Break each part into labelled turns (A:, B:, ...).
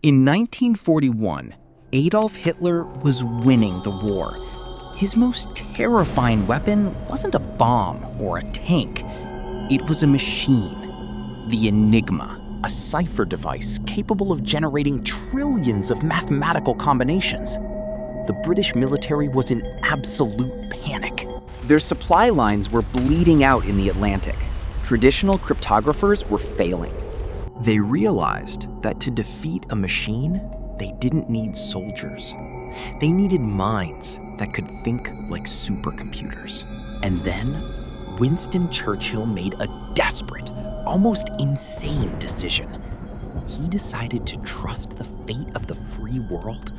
A: In 1941, Adolf Hitler was winning the war. His most terrifying weapon wasn't a bomb or a tank. It was a machine, the Enigma, a cipher device capable of generating trillions of mathematical combinations. The British military was in absolute panic. Their supply lines were bleeding out in the Atlantic. Traditional cryptographers were failing. They realized that to defeat a machine, they didn't need soldiers. They needed minds that could think like supercomputers. And then, Winston Churchill made a desperate, almost insane decision. He decided to trust the fate of the free world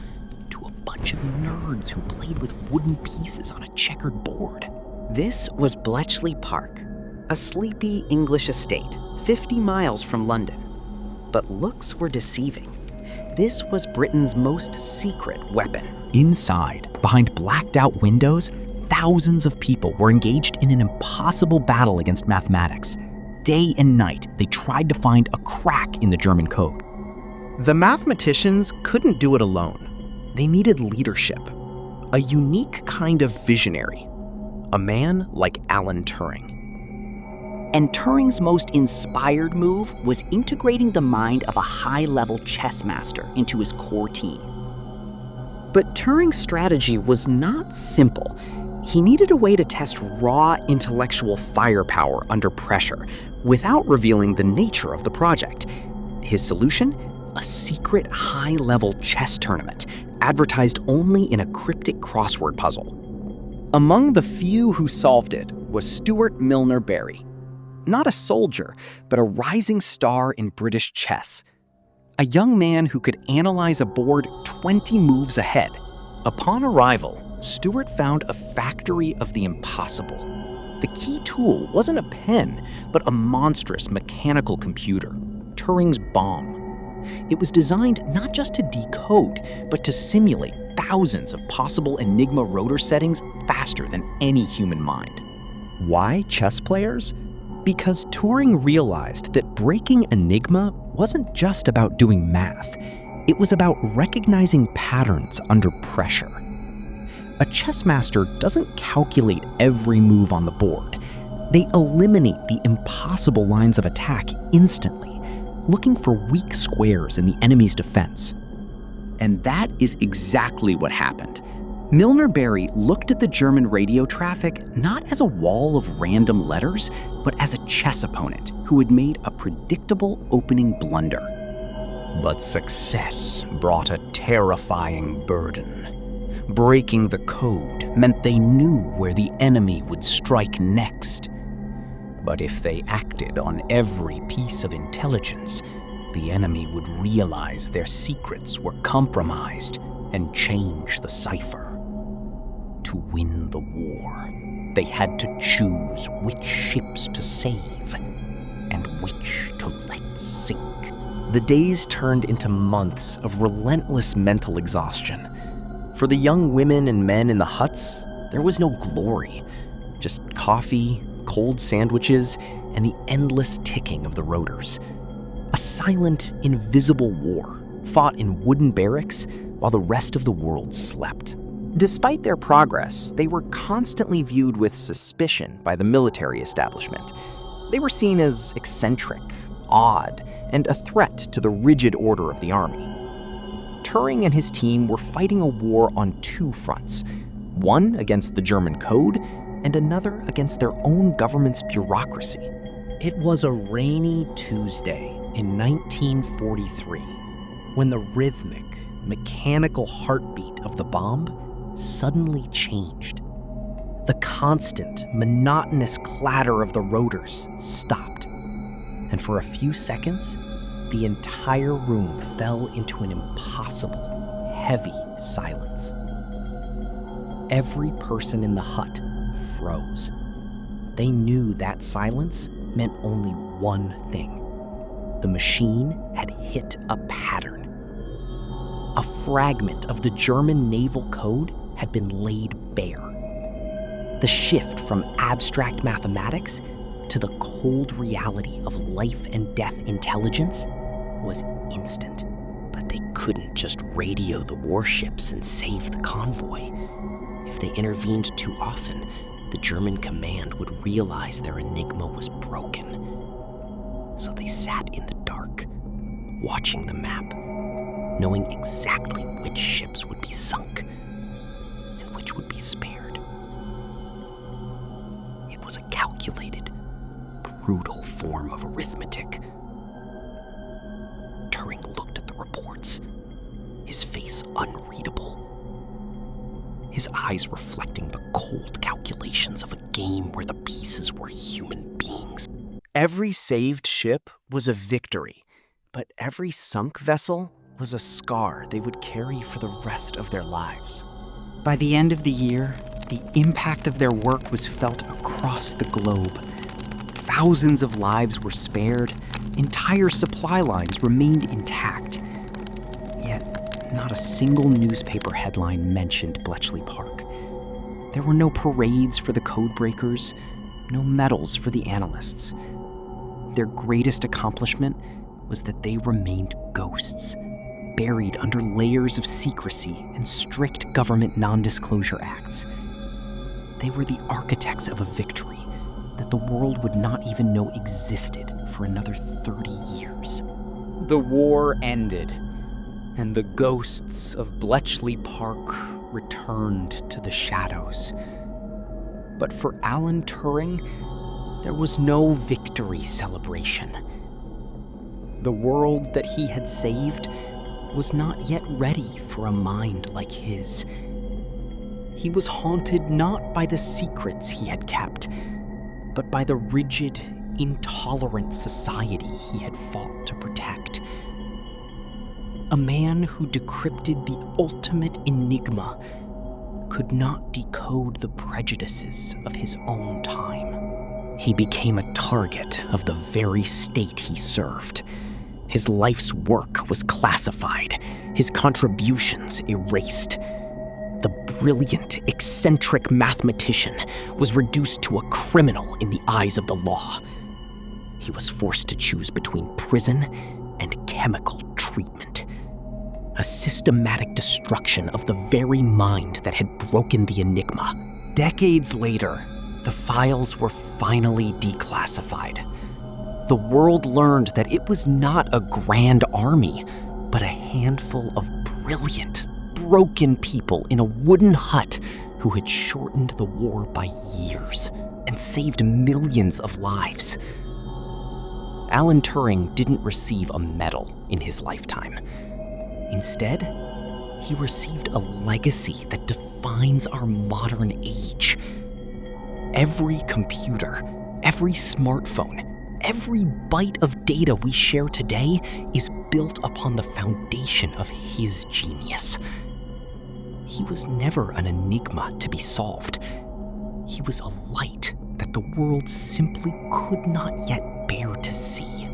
A: to a bunch of nerds who played with wooden pieces on a checkered board. This was Bletchley Park, a sleepy English estate 50 miles from London. But looks were deceiving. This was Britain's most secret weapon. Inside, behind blacked-out windows, thousands of people were engaged in an impossible battle against mathematics. Day and night, they tried to find a crack in the German code. The mathematicians couldn't do it alone. They needed leadership, a unique kind of visionary, a man like Alan Turing. And Turing's most inspired move was integrating the mind of a high-level chess master into his core team. But Turing's strategy was not simple. He needed a way to test raw intellectual firepower under pressure without revealing the nature of the project. His solution? A secret high-level chess tournament, advertised only in a cryptic crossword puzzle. Among the few who solved it was Stuart Milner Barry. Not a soldier, but a rising star in British chess. A young man who could analyze a board 20 moves ahead. Upon arrival, Stuart found a factory of the impossible. The key tool wasn't a pen, but a monstrous mechanical computer, Turing's bomb. It was designed not just to decode, but to simulate thousands of possible Enigma rotor settings faster than any human mind. Why chess players? Because Turing realized that breaking Enigma wasn't just about doing math. It was about recognizing patterns under pressure. A chess master doesn't calculate every move on the board. They eliminate the impossible lines of attack instantly, looking for weak squares in the enemy's defense. And that is exactly what happened. Milner Barry looked at the German radio traffic not as a wall of random letters, but as a chess opponent who had made a predictable opening blunder. But success brought a terrifying burden. Breaking the code meant they knew where the enemy would strike next. But if they acted on every piece of intelligence, the enemy would realize their secrets were compromised and change the cipher. To win the war, they had to choose which ships to save and which to let sink. The days turned into months of relentless mental exhaustion. For the young women and men in the huts, there was no glory, just coffee, cold sandwiches, and the endless ticking of the rotors. A silent, invisible war fought in wooden barracks while the rest of the world slept. Despite their progress, they were constantly viewed with suspicion by the military establishment. They were seen as eccentric, odd, and a threat to the rigid order of the army. Turing and his team were fighting a war on two fronts, one against the German code and another against their own government's bureaucracy. It was a rainy Tuesday in 1943 when the rhythmic, mechanical heartbeat of the bomb suddenly changed. The constant, monotonous clatter of the rotors stopped, and for a few seconds, the entire room fell into an impossible, heavy silence. Every person in the hut froze. They knew that silence meant only one thing. The machine had hit a pattern. A fragment of the German naval code had been laid bare. The shift from abstract mathematics to the cold reality of life and death intelligence was instant, but they
B: couldn't just radio the warships and save the convoy. If they intervened too often, the German command would realize their Enigma was broken. So they sat in the dark, watching the map, knowing exactly which ships would be sunk and which would be spared. It was a calculated, brutal form of arithmetic. Turing looked at the reports, his face unreadable, his eyes reflecting the cold calculations of a game where the pieces were human beings.
A: Every saved ship was a victory, but every sunk vessel was a scar they would carry for the rest of their lives. By the end of the year, the impact of their work was felt across the globe. Thousands of lives were spared, entire supply lines remained intact. Yet, not a single newspaper headline mentioned Bletchley Park. There were no parades for the codebreakers, no medals for the analysts. Their greatest accomplishment was that they remained ghosts, buried under layers of secrecy and strict government non-disclosure acts. They were the architects of a victory that the world would not even know existed for another 30 years. The war ended, and the ghosts of Bletchley Park returned to the shadows. But for Alan Turing, there was no victory celebration. The world that he had saved was not yet ready for a mind like his. He was haunted not by the secrets he had kept, but by the rigid, intolerant society he had fought to protect. A man who decrypted the ultimate enigma could not decode the prejudices of his own time. He became a target of the very state he served. His life's work was classified, his contributions erased. The brilliant, eccentric mathematician was reduced to a criminal in the eyes of the law. He was forced to choose between prison and chemical treatment. A systematic destruction of the very mind that had broken the Enigma. Decades later, the files were finally declassified. The world learned that it was not a grand army, but a handful of brilliant, broken people in a wooden hut who had shortened the war by years and saved millions of lives. Alan Turing didn't receive a medal in his lifetime. Instead, he received a legacy that defines our modern age. Every computer, every smartphone, every byte of data we share today is built upon the foundation of his genius. He was never an enigma to be solved. He was a light that the world simply could not yet bear to see.